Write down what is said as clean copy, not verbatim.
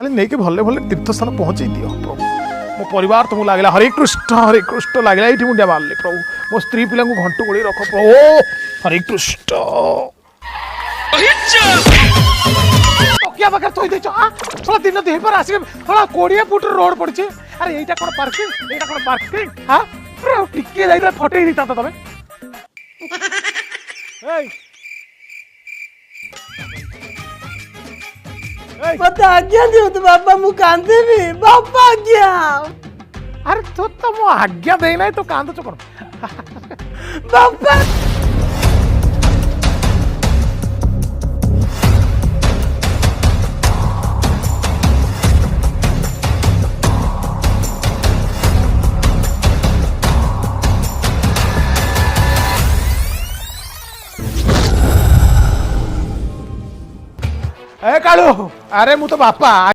नहीं कि भले भले तीर्थस्थान पहुँचे दियो प्रभु मो परिवार तुमको लगे हरे कृष्ण लगे ये मुंडिया मारले प्रभु मो स्त्री पिला घंटू गोड़ी रख प्रभु हरे कृष्ण क्या बकर थोई देछ थोड़ा दिन देह पर आसी थोड़ा 20 फुट रोड पड़छे अरे एटा कोन पार्किंग हां टिके जाइला फटई दिता त तमे मत आज्ञा दियो तो बापा मु कांदे भी बापा आज्ञा अरे तो मो आज्ञा दे नाही तो कांद चोकण बापा ए काळू अरे मु तो बापा